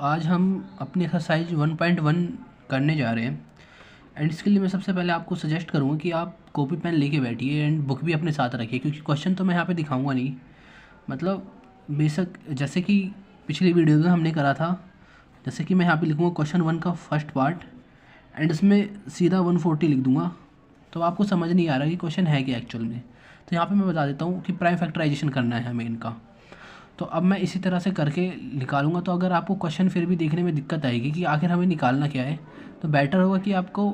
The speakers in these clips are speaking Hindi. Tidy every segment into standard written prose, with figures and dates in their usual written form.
आज हम अपनी एक्सरसाइज 1.1 करने जा रहे हैं। एंड इसके लिए मैं सबसे पहले आपको सजेस्ट करूँगा कि आप कॉपी पेन लेके बैठिए एंड बुक भी अपने साथ रखिए, क्योंकि क्वेश्चन तो मैं यहाँ पे दिखाऊंगा नहीं। मतलब बेशक जैसे कि पिछली वीडियो में हमने करा था, जैसे कि मैं यहाँ पे लिखूँगा क्वेश्चन 1 का फर्स्ट पार्ट एंड इसमें सीधा 140 लिख दूँगा, तो आपको समझ नहीं आ रहा कि क्वेश्चन है क्या एक्चुअल में। तो यहाँ पर मैं बता देता हूँ कि प्राइम फैक्टराइजेशन करना है हमें इनका। तो अब मैं इसी तरह से करके निकालूंगा। तो अगर आपको क्वेश्चन फिर भी देखने में दिक्कत आएगी कि आखिर हमें निकालना क्या है, तो बेटर होगा कि आपको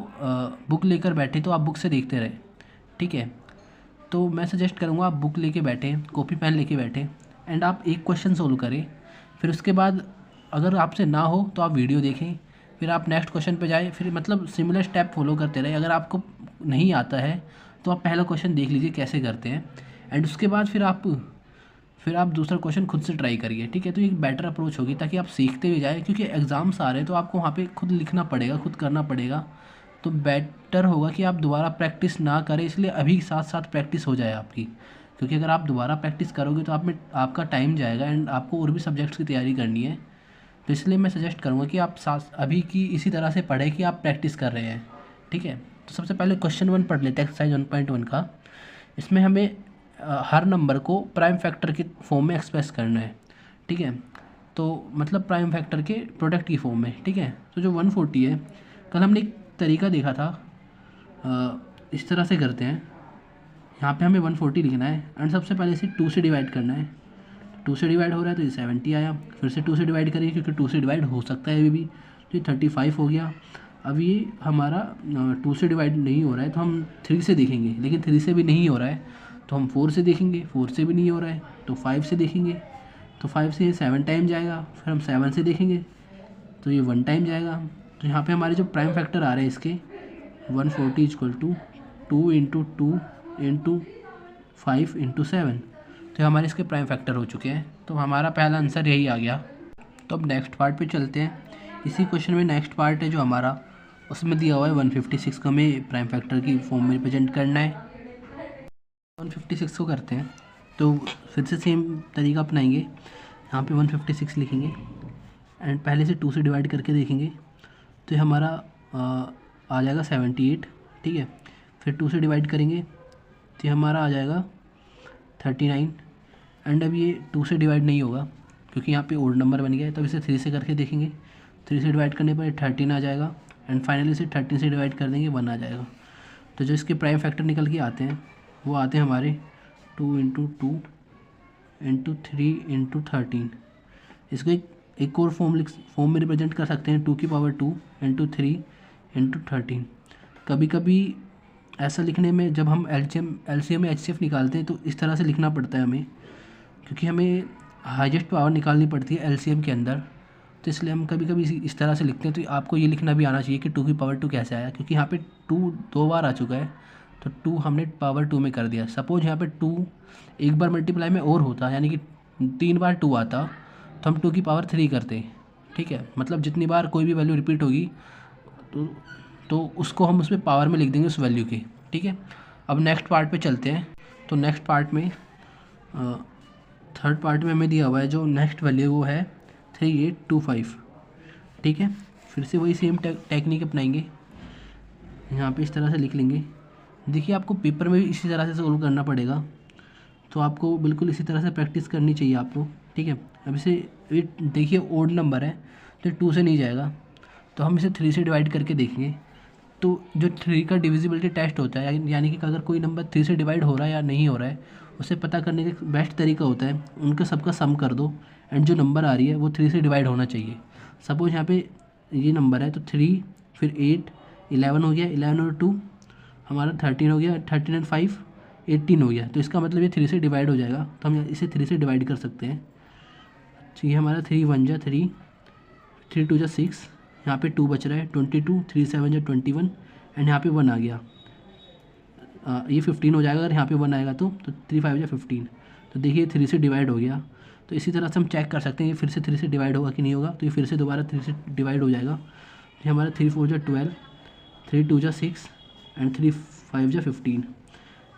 बुक लेकर बैठे तो आप बुक से देखते रहे, ठीक है। तो मैं सजेस्ट करूँगा आप बुक लेके बैठें, कॉपी पेन लेके बैठें एंड आप एक क्वेश्चन सोल्व करें। फिर उसके बाद अगर आपसे ना हो तो आप वीडियो देखें, फिर आप नेक्स्ट क्वेश्चन पे जाए, फिर मतलब सिमिलर स्टेप फॉलो करते रहे। अगर आपको नहीं आता है तो आप पहला क्वेश्चन देख लीजिए कैसे करते हैं एंड उसके बाद फिर आप दूसरा क्वेश्चन खुद से ट्राई करिए, ठीक है। तो एक बेटर अप्रोच होगी ताकि आप सीखते भी जाए, क्योंकि एग्ज़ाम्स आ रहे हैं तो आपको वहाँ पे खुद लिखना पड़ेगा, खुद करना पड़ेगा। तो बेटर होगा कि आप दोबारा प्रैक्टिस ना करें, इसलिए अभी साथ साथ प्रैक्टिस हो जाए आपकी। क्योंकि अगर आप दोबारा प्रैक्टिस करोगे तो आपका टाइम जाएगा एंड आपको और भी सब्जेक्ट्स की तैयारी करनी है। तो इसलिए मैं सजेस्ट करूँगा कि आप साथ अभी की इसी तरह से पढ़ें कि आप प्रैक्टिस कर रहे हैं, ठीक है। तो सबसे पहले क्वेश्चन 1 पढ़ लेते हैं, एक्सरसाइज 1.1 का। इसमें हमें हर नंबर को प्राइम फैक्टर के फॉर्म में एक्सप्रेस करना है, ठीक है। तो मतलब प्राइम फैक्टर के प्रोडक्ट की फॉर्म में, ठीक है। तो जो 140 है, कल हमने एक तरीका देखा था, इस तरह से करते हैं। यहाँ पे हमें 140 लिखना है एंड सबसे पहले इसे 2 से डिवाइड करना है। 2 से डिवाइड हो रहा है तो ये 70 आया। फिर से 2 से डिवाइड करिए, क्योंकि 2 से डिवाइड हो सकता है अभी भी, तो ये 35 हो गया। अब ये हमारा 2 से डिवाइड नहीं हो रहा है तो हम 3 से देखेंगे, लेकिन 3 से भी नहीं हो रहा है तो हम 4 से देखेंगे, 4 से भी नहीं हो रहा है तो 5 से देखेंगे, तो 5 से 7 टाइम जाएगा। फिर हम 7 से देखेंगे तो ये 1 टाइम जाएगा। तो यहाँ पे हमारे जो प्राइम फैक्टर आ रहे हैं इसके 140 equal to 2 into 2 into 5 into 7, तो हमारे इसके प्राइम फैक्टर हो चुके हैं। तो हमारा पहला आंसर यही आ गया। तो अब नेक्स्ट पार्ट पे चलते हैं। इसी क्वेश्चन में नेक्स्ट पार्ट है जो हमारा, उसमें दिया हुआ है 156 को हमें प्राइम फैक्टर की फॉर्म में रिप्रेजेंट करना है। 156 को करते हैं, तो फिर से सेम तरीका अपनाएंगे। यहाँ पे 156 लिखेंगे एंड पहले से 2 से डिवाइड करके देखेंगे तो ये हमारा आ जाएगा 78, ठीक है। फिर 2 से डिवाइड करेंगे तो ये हमारा आ जाएगा 39 एंड अब ये 2 से डिवाइड नहीं होगा क्योंकि यहाँ पे ओड नंबर बन गया है। तब इसे 3 से करके देखेंगे, 3 से डिवाइड करने पर 13 आ जाएगा एंड फाइनली इसे 13 से डिवाइड कर देंगे 1 आ जाएगा। तो जो इसके प्राइम फैक्टर निकल के आते हैं वो आते हैं हमारे 2 इंटू 2 इंटू 3 इंटू 13। इसको एक और फॉर्म में रिप्रेजेंट कर सकते हैं 2 की पावर 2 इंटू 3 इंटू 13। कभी कभी ऐसा लिखने में जब हम एलसीएम में एचसीएफ निकालते हैं तो इस तरह से लिखना पड़ता है हमें, क्योंकि हमें हाईएस्ट पावर निकालनी पड़ती है एलसीएम के अंदर। तो इसलिए हम कभी कभी इस तरह से लिखते हैं। तो आपको ये लिखना भी आना चाहिए कि 2 की पावर 2 कैसे आया, क्योंकि यहाँ पे 2 2 बार आ चुका है तो 2 हमने पावर 2 में कर दिया। सपोज यहाँ पे 2 एक बार मल्टीप्लाई में और होता, यानी कि 3 बार 2 आता, तो हम 2 की पावर 3 करते, ठीक है। मतलब जितनी बार कोई भी वैल्यू रिपीट होगी तो उसको हम उसमें पावर में लिख देंगे उस वैल्यू की, ठीक है। अब नेक्स्ट पार्ट पे चलते हैं। तो नेक्स्ट पार्ट में थर्ड पार्ट में हमें दिया हुआ है जो नेक्स्ट वैल्यू वो है 3825, ठीक है। फिर से वही सेम टेक्निक अपनाएंगे, यहाँ पे इस तरह से लिख लेंगे। देखिए आपको पेपर में भी इसी तरह से सोल्व करना पड़ेगा, तो आपको बिल्कुल इसी तरह से प्रैक्टिस करनी चाहिए आपको, ठीक है। अब इसे देखिए ओड नंबर है तो 2 से नहीं जाएगा, तो हम इसे 3 से डिवाइड करके देखेंगे। तो जो 3 का डिविजिबिलिटी टेस्ट होता है, यानी कि अगर कोई नंबर 3 से डिवाइड हो रहा है या नहीं हो रहा है, उसे पता करने का बेस्ट तरीका होता है उनका सबका सम कर दो एंड जो नंबर आ रही है वो 3 से डिवाइड होना चाहिए। सपोज यहाँ पे ये नंबर है तो 3 फिर 8 11 हो गया, 11 और 2 हमारा 13 हो गया, 13 एंड 5 18 हो गया। तो इसका मतलब ये 3 से डिवाइड हो जाएगा, तो हम इसे 3 से डिवाइड कर सकते हैं। तो ये हमारा 3 1 जा 3, 3 2 जा 6, यहाँ पे 2 बच रहा है 22, 3 7 जा 21 एंड यहाँ पे 1 आ गया। ये 15 हो जाएगा अगर यहाँ पे 1 आएगा तो 3 5 जा 15। तो देखिए 3 से डिवाइड हो गया। तो इसी तरह से हम चेक कर सकते हैं ये फिर से 3 से डिवाइड होगा कि नहीं होगा, तो ये फिर से दोबारा 3 से डिवाइड हो जाएगा। तो हमारा 3 4 जा 12, 3 2 जा 6 एंड 3 5 जा 15।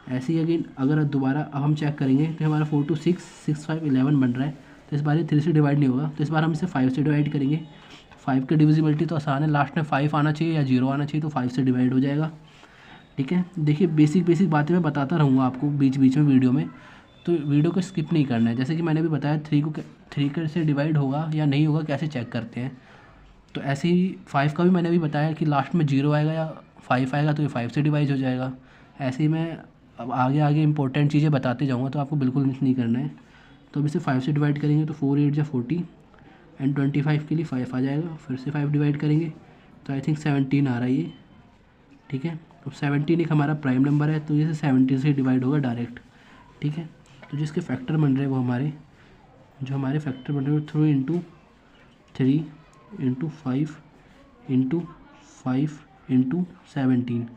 ऐसे ही अगेन अगर दोबारा अब हम चेक करेंगे तो हमारा 4 2 6 6 5 11 बन रहा है। तो इस बार ये 3 से डिवाइड नहीं होगा, तो इस बार हम इसे 5 से डिवाइड करेंगे। 5 की डिविजिबिलिटी तो आसान है, लास्ट में 5 आना चाहिए या 0 आना चाहिए, तो 5 से डिवाइड हो जाएगा। ठीक है, देखिए बेसिक बातें मैं बताता रहूँगा आपको बीच बीच में वीडियो में, तो वीडियो को स्किप नहीं करना है। जैसे कि मैंने अभी बताया 3 कैसे डिवाइड होगा या नहीं होगा कैसे चेक करते हैं, तो ऐसे ही 5 का भी मैंने अभी बताया कि लास्ट में 0 आएगा या 5 आएगा तो ये 5 से डिवाइड हो जाएगा। ऐसे ही मैं अब आगे इंपॉर्टेंट चीज़ें बताते जाऊँगा, तो आपको बिल्कुल मिस नहीं करना है। तो अब इसे 5 से डिवाइड करेंगे तो 4 8 या 40 एंड 25 के लिए 5 आ जाएगा। फिर से 5 डिवाइड करेंगे तो आई थिंक 17 आ रहा है ये। ठीक है, अब 17 एक हमारा प्राइम नंबर है, तो ये 17 से डिवाइड होगा डायरेक्ट। ठीक है, तो जिसके फैक्टर बन रहे हैं वो हमारे फैक्टर बन रहे हैं 3 इंटू 3 इंटू 5 इंटू 5 इंटू 17।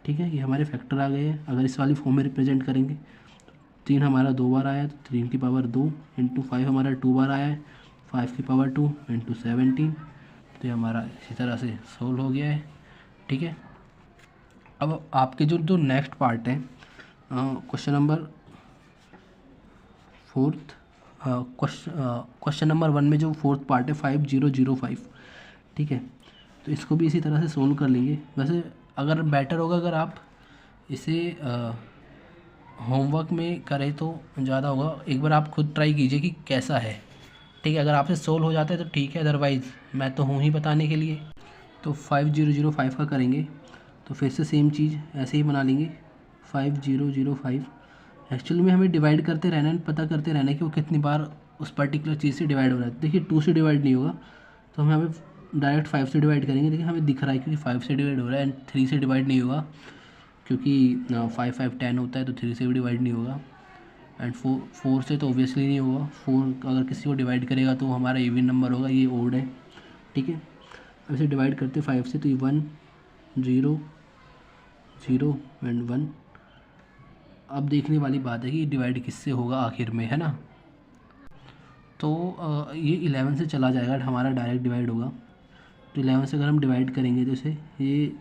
ठीक है, ये हमारे फैक्टर आ गए हैं। अगर इस वाली फॉर्म में रिप्रेजेंट करेंगे, 3 हमारा 2 बार आया तो 3 की पावर 2 इंटू 5 हमारा 2 बार आया है, 5 की पावर 2 इंटू 17। तो ये हमारा इसी तरह से सोल्व हो गया है। ठीक है, अब आपके जो नेक्स्ट पार्ट है क्वेश्चन नंबर 4 क्वेश्चन नंबर 1 में जो 4th पार्ट है 5005। ठीक है, तो इसको भी इसी तरह से सोल्व कर लेंगे। वैसे अगर बेटर होगा अगर आप इसे होमवर्क में करें तो ज़्यादा होगा। एक बार आप खुद ट्राई कीजिए कि कैसा है। ठीक है, अगर आपसे सोल्व हो जाता है तो ठीक है, अदरवाइज़ मैं तो हूँ ही बताने के लिए। तो 5005 का करेंगे तो फिर से सेम चीज़ ऐसे ही बना लेंगे 5005। एक्चुअली में हमें डिवाइड करते रहना है, पता करते रहना है कि वो कितनी बार उस पर्टिकुलर चीज़ से डिवाइड हो रहा है। देखिए 2 से डिवाइड नहीं होगा, तो हम यहाँ पे डायरेक्ट 5 से डिवाइड करेंगे। देखिए हमें दिख रहा है क्योंकि 5 से डिवाइड हो रहा है एंड 3 से डिवाइड नहीं होगा, क्योंकि 5 5 10 होता है, तो 3 से भी डिवाइड नहीं होगा एंड 4 से तो ऑब्वियसली नहीं होगा। 4 अगर किसी को डिवाइड करेगा तो हमारा इवन नंबर होगा, ये ओड है। ठीक है, अब इसे डिवाइड करते 5 से तो ये 1 0 0 एंड 1। अब देखने वाली बात है कि डिवाइड किससे होगा आखिर में, है ना। तो ये 11 से चला जाएगा, हमारा डायरेक्ट डिवाइड होगा। तो 11 से अगर हम डिवाइड करेंगे तो इसे ये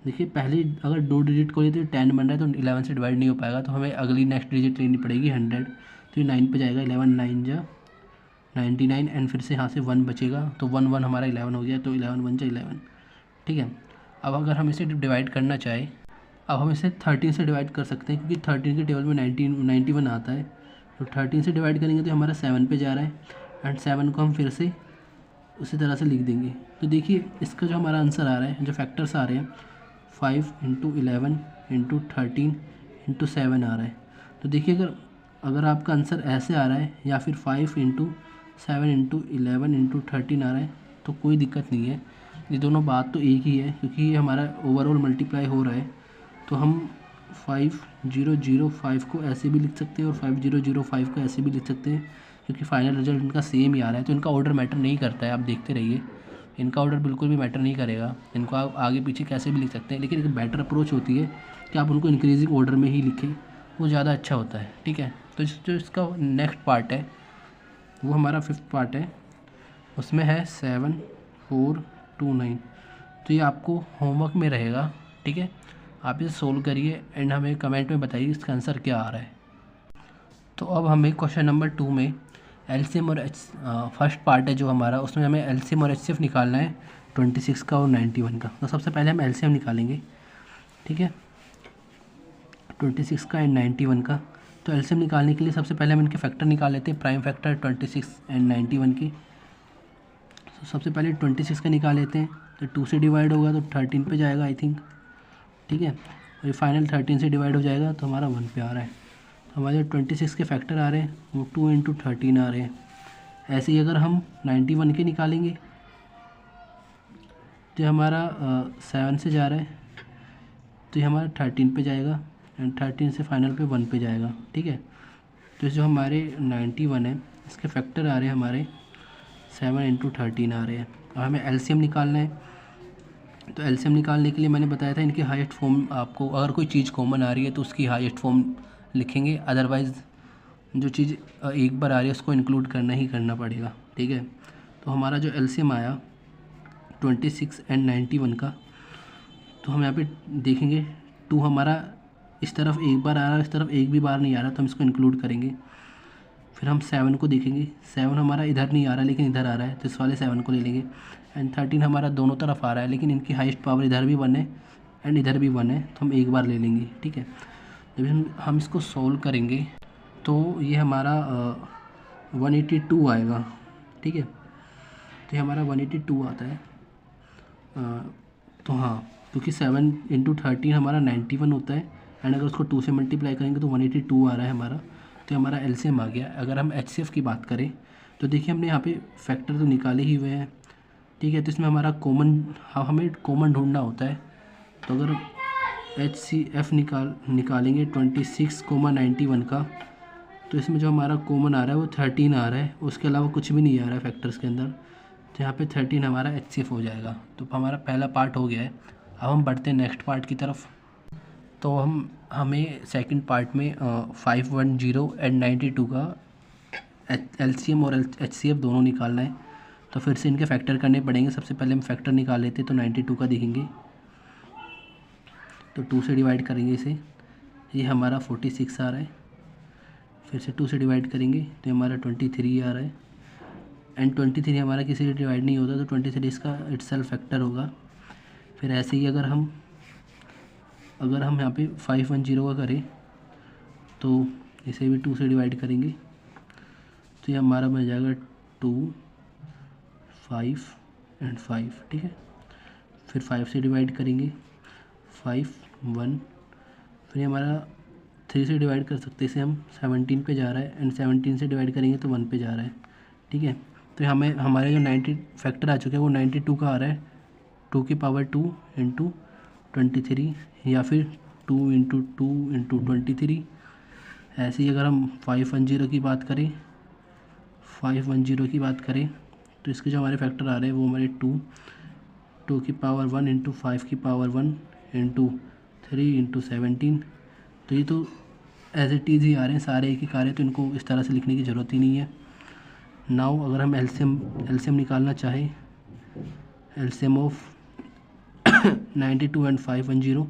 देखिए पहले अगर 2 डिजिट को लेते तो 10 बन रहा है, तो 11 से डिवाइड नहीं हो पाएगा, तो हमें अगली नेक्स्ट डिजिट लेनी पड़ेगी 100। तो ये 9 पे जाएगा, 11 9 जा 99 एंड फिर से यहाँ से 1 बचेगा, तो 1 1 हमारा 11 हो गया, तो 11 1 जा 11। ठीक है, अब अगर हम इसे डिवाइड करना चाहें, अब हम इसे 13 से डिवाइड कर सकते हैं, क्योंकि 13 के टेबल में 91 आता है। तो 13 से डिवाइड करेंगे तो हमारा 7 पे जा रहा है एंड 7 को हम फिर से उसी तरह से लिख देंगे। तो देखिए इसका जो हमारा आंसर आ रहा है, जो फैक्टर्स आ रहे हैं 5 इंटू 11 इंटू 13 इंटू 7 आ रहा है। तो देखिए अगर आपका आंसर ऐसे आ रहा है या फिर 5 इंटू 7 इंटू 11 इंटू 13 आ रहा है तो कोई दिक्कत नहीं है, ये दोनों बात तो एक ही है, क्योंकि ये हमारा ओवरऑल मल्टीप्लाई हो रहा है। तो हम 5005 को ऐसे भी लिख सकते हैं और 5005 को ऐसे भी लिख सकते हैं, क्योंकि फाइनल रिजल्ट इनका सेम ही आ रहा है। तो इनका ऑर्डर मैटर नहीं करता है, आप देखते रहिए, इनका ऑर्डर बिल्कुल भी मैटर नहीं करेगा। इनको आप आगे पीछे कैसे भी लिख सकते हैं, लेकिन एक बेटर अप्रोच होती है कि आप उनको इंक्रीजिंग ऑर्डर में ही लिखें, वो ज़्यादा अच्छा होता है। ठीक है, तो जो इसका नेक्स्ट पार्ट है वो हमारा 5th पार्ट है, उसमें है 7429। तो ये आपको होमवर्क में रहेगा। ठीक है, आप इसे सोल्व करिए एंड हमें कमेंट में बताइए इसका आंसर क्या आ रहा है। तो अब हमें क्वेश्चन नंबर 2 में एलसीएम और फर्स्ट पार्ट है जो हमारा, उसमें हमें एलसीएम और एचसीएफ निकालना है 26 का और 91 का। तो सबसे पहले हम एलसीएम निकालेंगे। ठीक है, 26 का एंड 91 का। तो एलसीएम निकालने के लिए सबसे पहले हम इनके फैक्टर निकाल लेते हैं, प्राइम फैक्टर 26 एंड 91 की। तो सबसे पहले 26 का निकाल लेते हैं, तो 2 से डिवाइड होगा तो 13 पे जाएगा आई थिंक। ठीक है, और ये फाइनल 13 से डिवाइड हो जाएगा तो हमारा 1 पे आ रहा है। तो हमारे 26 के फैक्टर आ रहे हैं वो 2 इंटू 13 आ रहे हैं। ऐसे ही अगर हम 91 के निकालेंगे तो हमारा 7 से जा रहा है, तो ये हमारा 13 पे जाएगा एंड 13 से फाइनल पे 1 पे जाएगा। ठीक है, तो जो हमारे 91 है इसके फैक्टर आ रहे हैं हमारे 7 इंटू 13 आ रहे हैं। और हमें एलसीएम निकालना है, तो एलसीएम निकालने के लिए मैंने बताया था इनकी हाईएस्ट फॉर्म, आपको अगर कोई चीज़ कॉमन आ रही है तो उसकी हाईएस्ट फॉर्म लिखेंगे, अदरवाइज़ जो चीज़ एक बार आ रही है उसको इंक्लूड करना ही करना पड़ेगा। ठीक है, तो हमारा जो एलसीएम आया 26 एंड 91 का, तो हम यहाँ पे देखेंगे 2 हमारा इस तरफ एक बार आ रहा है, इस तरफ एक भी बार नहीं आ रहा, तो हम इसको इंक्लूड करेंगे। फिर हम 7 को देखेंगे, 7 हमारा इधर नहीं आ रहा लेकिन इधर आ रहा है, तो इस वाले 7 को ले लेंगे। एंड 13 हमारा दोनों तरफ आ रहा है लेकिन इनकी हाईएस्ट पावर इधर भी 1 है एंड इधर भी 1 है, तो हम एक बार ले लेंगे, ठीक है। जब हम इसको सोल्व करेंगे तो ये हमारा 182 आएगा, ठीक है। तो ये हमारा 182 आता है। तो हाँ, क्योंकि 7 इंटू 13 हमारा 91 होता है एंड अगर उसको 2 से मल्टीप्लाई करेंगे तो 182 आ रहा है हमारा, तो हमारा एलसीएम आ गया। अगर हम एचसीएफ की बात करें तो देखिए हमने यहाँ पे फैक्टर तो निकाले ही हुए हैं, ठीक है। तो इसमें हमारा हमें कॉमन ढूंढना होता है। तो अगर एचसीएफ निकालेंगे 26,91 का, तो इसमें जो हमारा कॉमन आ रहा है वो 13 आ रहा है, उसके अलावा कुछ भी नहीं आ रहा है फैक्टर्स के अंदर। तो यहाँ पे 13 हमारा एचसीएफ हो जाएगा। तो हमारा पहला पार्ट हो गया है। अब हम बढ़ते हैं नेक्स्ट पार्ट की तरफ। तो हमें सेकंड पार्ट में 510 एंड 92 का एलसीएम और एचसीएफ दोनों निकालना है। तो फिर से इनके फैक्टर करने पड़ेंगे। सबसे पहले हम फैक्टर निकाल लेते, तो 92 का देखेंगे तो 2 से डिवाइड करेंगे इसे, ये हमारा 46 आ रहा है। फिर से 2 से डिवाइड करेंगे तो हमारा 23 आ रहा है एंड 23 हमारा किसी से डिवाइड नहीं होता, तो 23 इसका इटसेल्फ फैक्टर होगा। फिर ऐसे ही अगर हम यहाँ पे 510 का करें तो इसे भी 2 से डिवाइड करेंगे तो ये हमारा बन जाएगा 2, 5 एंड 5, ठीक है। फिर 5 से डिवाइड करेंगे 5, 1, फिर हमारा 3 से डिवाइड कर सकते हैं, इसे हम 17 पे जा रहा है एंड 17 से डिवाइड करेंगे तो 1 पे जा रहा है, ठीक है। तो हमें हमारे जो 90 फैक्टर आ चुके हैं वो 92 का आ रहा है, 2 की पावर 2 इंटू 23 या फिर 2 इंटू 2 इंटू 23। ऐसे ही अगर हम 510 की बात करें तो इसके जो हमारे फैक्टर आ रहे हैं वो हमारे 2 की पावर 1 इंटू 5 की पावर 1 इंटू 3 इंटू 17। तो ये तो एज इट इज़ ही आ रहे हैं, सारे एक ही आ रहे हैं, तो इनको इस तरह से लिखने की ज़रूरत ही नहीं है। नाउ अगर हम एलसीएम निकालना चाहें, एलसीएम ऑफ 92 एंड 510,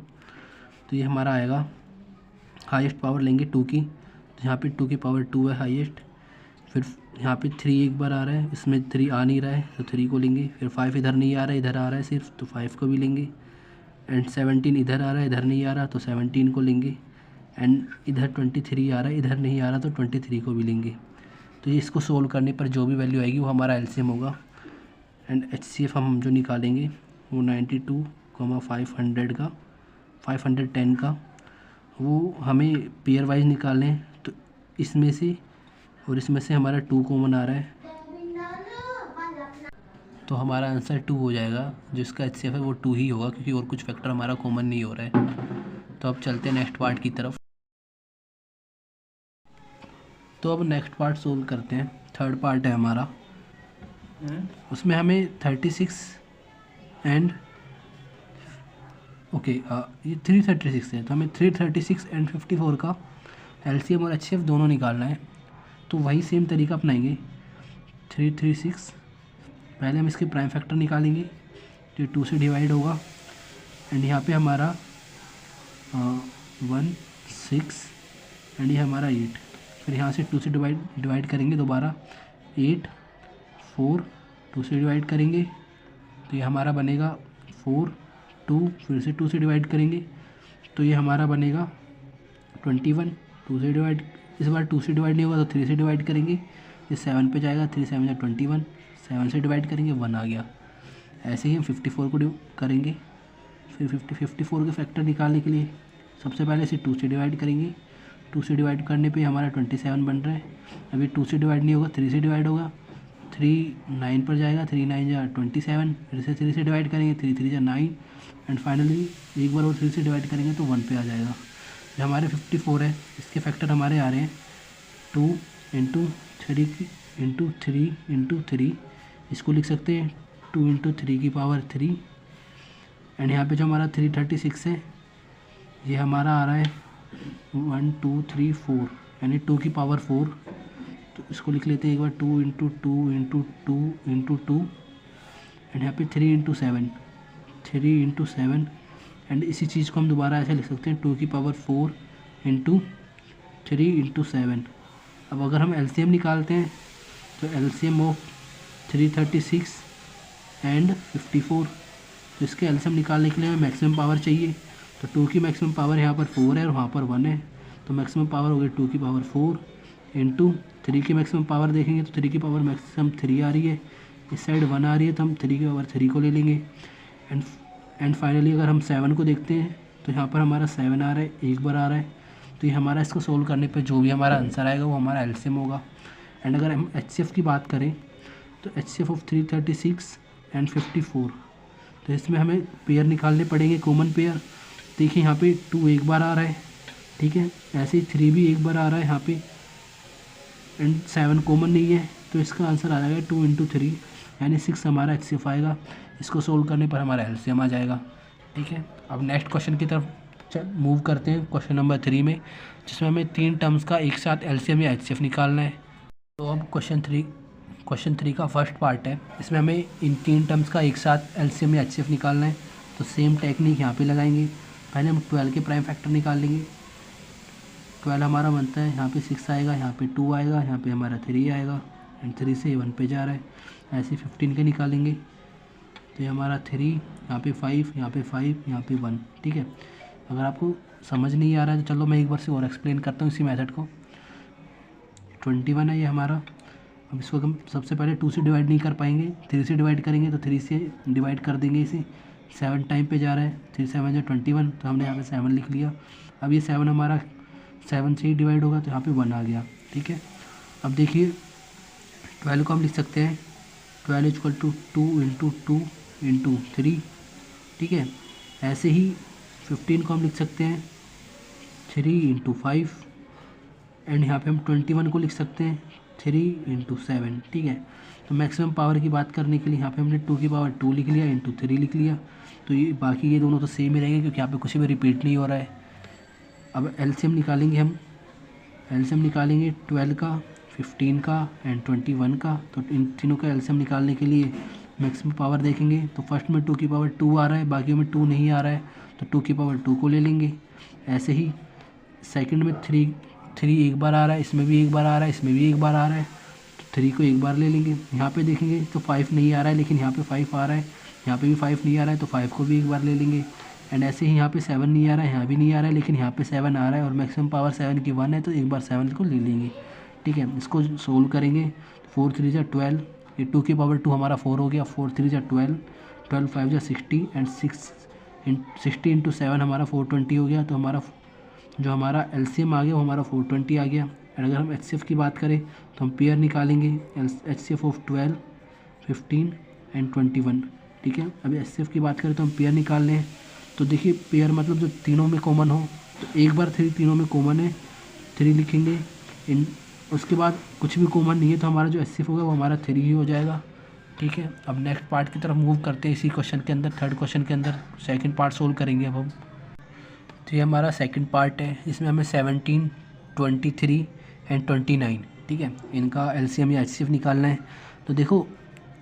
तो ये हमारा आएगा, हाईएस्ट पावर लेंगे 2 की, तो यहाँ पे 2 की पावर 2 है हाईएस्ट। फिर यहाँ पे 3 एक बार आ रहा है, इसमें 3 आ नहीं रहा है तो 3 को लेंगे। फिर 5 इधर नहीं आ रहा है, इधर आ रहा है सिर्फ, तो 5 को भी लेंगे। एंड 17 इधर आ रहा है, इधर नहीं आ रहा तो 17 को लेंगे। एंड इधर 23 आ रहा है, इधर नहीं आ रहा तो 23 को भी लेंगे। तो ये इसको सोल्व करने पर जो भी वैल्यू आएगी वो हमारा एलसीएम होगा। एंड एचसीएफ हम जो निकालेंगे वो 92, 510 का, वो हमें पेयर वाइज निकालने हैं। तो इसमें से और इसमें से हमारा 2 कॉमन आ रहा है, तो हमारा आंसर 2 हो जाएगा। जिसका एचसीएफ है वो 2 ही होगा क्योंकि और कुछ फैक्टर हमारा कॉमन नहीं हो रहा है। तो अब चलते हैं नेक्स्ट पार्ट की तरफ। तो अब नेक्स्ट पार्ट सोल्व करते हैं। थर्ड पार्ट है हमारा, उसमें हमें 36 एंड ये 336 है, तो हमें 336 एंड 54 का एलसीएम और एचसीएफ दोनों निकालना है। तो वही सेम तरीका अपनाएंगे। 336 पहले हम इसके प्राइम फैक्टर निकालेंगे, तो 2 से डिवाइड होगा एंड यहाँ पे हमारा 1, 6 एंड ये हमारा 8। फिर यहाँ से 2 से डिवाइड करेंगे दोबारा, 8, 4, 2 से डिवाइड करेंगे तो ये हमारा बनेगा 4, 2, फिर से 2 से डिवाइड करेंगे तो ये हमारा बनेगा 21। 2 से डिवाइड, इस बार 2 से डिवाइड नहीं होगा तो 3 से डिवाइड करेंगे, ये 7 पे जाएगा, 3 7 या 21, 7 से डिवाइड करेंगे 1 आ गया। ऐसे ही हम 54 को करेंगे। फिर 54 के फैक्टर निकालने के लिए सबसे पहले इसे 2 से डिवाइड करेंगे। 2 से डिवाइड करने पे हमारा 27 बन रहा है। अभी 2 से डिवाइड नहीं होगा, 3 से डिवाइड होगा, 3 9 पर जाएगा, 3 9 जा 27, फिर से 3 से डिवाइड करेंगे, 3 3 जा 9 एंड फाइनली एक बार और 3 से डिवाइड करेंगे तो 1 पे आ जाएगा। जो हमारे 54 है इसके फैक्टर हमारे आ रहे हैं 2 इंटू 3 इंटू 3 इंटू 3, इसको लिख सकते हैं 2 इंटू 3 की पावर 3 एंड यहाँ पे जो हमारा 336 है ये हमारा आ रहा है 1 2 3 4 यानी 2 की पावर 4। तो इसको लिख लेते हैं एक बार 2 इंटू 2 इंटू 2 इंटू 2 एंड यहाँ पे 3 इंटू 7, 3 इंटू 7 एंड इसी चीज़ को हम दोबारा ऐसे लिख सकते हैं 2 की पावर 4 इंटू 3 इंटू 7 अब अगर हम एलसीएम निकालते हैं तो एलसीएम ऑफ 336 एंड 54, तो इसके एलसीएम निकालने के लिए हमें मैक्सिमम पावर चाहिए। तो 2 की मैक्सिमम पावर यहाँ पर 4 है और वहाँ पर 1 है, तो मैक्सिमम पावर हो गई 2 की पावर 4 इंटू 3 की मैक्सिमम पावर देखेंगे तो 3 की पावर मैक्सिमम 3 आ रही है, इस साइड 1 आ रही है, तो हम 3 की पावर 3 को ले लेंगे। एंड फाइनली अगर हम 7 को देखते हैं तो यहाँ पर हमारा 7 आ रहा है, एक बार आ रहा है, तो ये हमारा इसको सोल्व करने पे जो भी हमारा आंसर आएगा वो हमारा एलसीएम होगा। एंड अगर हम एचसीएफ की बात करें तो एचसीएफ ऑफ 336 एंड 54, तो इसमें हमें पेयर निकालने पड़ेंगे, कॉमन पेयर। देखिए यहाँ पे 2 एक बार आ रहा है, ठीक है, ऐसे ही 3 भी एक बार आ रहा है यहाँ पे, एंड 7 कॉमन नहीं है, तो इसका आंसर आ जाएगा 2 इंटू 3 यानी 6 हमारा एचसीएफ आएगा। इसको सोल्व करने पर हमारा एलसीएम आ जाएगा, ठीक है। अब नेक्स्ट क्वेश्चन की तरफ मूव करते हैं, क्वेश्चन नंबर 3 में, जिसमें हमें 3 टर्म्स का एक साथ एलसीएम या एचसीएफ निकालना है। तो अब क्वेश्चन 3 का फर्स्ट पार्ट है, इसमें हमें इन 3 टर्म्स का एक साथ एलसीएम या एचसीएफ निकालना है। तो सेम टेक्निक यहाँ पे लगाएंगे, पहले हम 12 के प्राइम फैक्टर निकाल लेंगे। 12 हमारा बनता है, यहाँ पे 6 आएगा, यहाँ पे 2 आएगा, यहाँ पे हमारा 3 आएगा, एंड 3 से 1 पे जा रहा है। ऐसे 15 के निकालेंगे तो ये हमारा 3, यहाँ पे 5, यहाँ पे 5, यहाँ पे 1, ठीक है। अगर आपको समझ नहीं आ रहा है तो चलो मैं एक बार से और एक्सप्लेन करता हूँ इसी मेथड को। 21 है ये हमारा, अब इसको हम सबसे पहले 2 से डिवाइड नहीं कर पाएंगे, 3 से डिवाइड करेंगे, तो 3 से डिवाइड कर देंगे इसे। 7 टाइम पे जा रहा है, 3 7 या 21, तो हमने यहाँ पे 7 लिख लिया। अब ये 7 हमारा 7 से ही डिवाइड होगा, तो यहाँ पे 1 आ गया, ठीक है। अब देखिए 12 को हम लिख सकते हैं 12 इक्वल टू 2 इंटू 2 इंटू 3, ठीक है। ऐसे ही 15 को हम लिख सकते हैं 3 इंटू 5, एंड यहाँ पे हम 21 को लिख सकते हैं 3 इंटू 7, ठीक है। तो मैक्सिमम पावर की बात करने के लिए यहाँ पे हमने 2 की पावर 2 लिख लिया, इंटू 3 लिख लिया, तो ये बाकी ये दोनों तो सेम ही रहेंगे क्योंकि यहाँ पे कुछ भी रिपीट नहीं हो रहा है। अब एलसीएम निकालेंगे हम, एलसीएम निकालेंगे 12 का, 15 का एंड 21 का। तो इन तीनों का एलसीएम निकालने के लिए मैक्सिमम पावर देखेंगे, तो फर्स्ट में 2 की पावर 2 आ रहा है, बाकी में 2 नहीं आ रहा है, तो 2 की पावर 2 को ले लेंगे। ऐसे ही सेकंड में 3 एक बार आ रहा है, इसमें भी एक बार आ रहा है, इसमें भी एक बार आ रहा है, तो 3 को एक बार ले लेंगे। यहाँ पे देखेंगे तो 5 नहीं आ रहा है, लेकिन यहाँ पे 5 आ रहा है, यहाँ पे भी 5 नहीं आ रहा है, तो 5 को भी एक बार ले लेंगे। एंड ऐसे ही यहाँ पे 7 नहीं आ रहा है, यहाँ भी नहीं आ रहा है, लेकिन यहाँ पे 7 आ रहा है और मैक्सिमम पावर 7 की 1 है, तो एक बार 7 को ले लेंगे, ठीक है। इसको सोल्व करेंगे, 4 3 जा 12, ये 2 की पावर 2 हमारा 4 हो गया, 4 3 जा 12, 12 5 जा 60, एंड 60 इंटू 7 हमारा 420 हो गया। तो हमारा जो हमारा एलसीएम आ गया वो हमारा 420 आ गया। एंड अगर हम एचसीएफ की बात करें तो हम पेयर निकालेंगे, एचसीएफ ऑफ 12, 15 एंड 21, ठीक है। अभी एचसीएफ की बात करें तो हम पेयर निकाल लें, तो देखिए पेयर मतलब जो तीनों में कॉमन हो, तो एक बार 3 तीनों में कॉमन है, 3 लिखेंगे। उसके बाद कुछ भी कॉमन नहीं है, तो हमारा जो एचसीएफ होगा वो हमारा 3 ही हो जाएगा, ठीक है। अब नेक्स्ट पार्ट की तरफ मूव करते हैं, इसी क्वेश्चन के अंदर, थर्ड क्वेश्चन के अंदर सेकंड पार्ट सोल्व करेंगे अब हम। तो ये हमारा सेकंड पार्ट है, इसमें हमें 17, 23 एंड 29, ठीक है, इनका एलसीएम या एचसीएफ निकालना है। तो देखो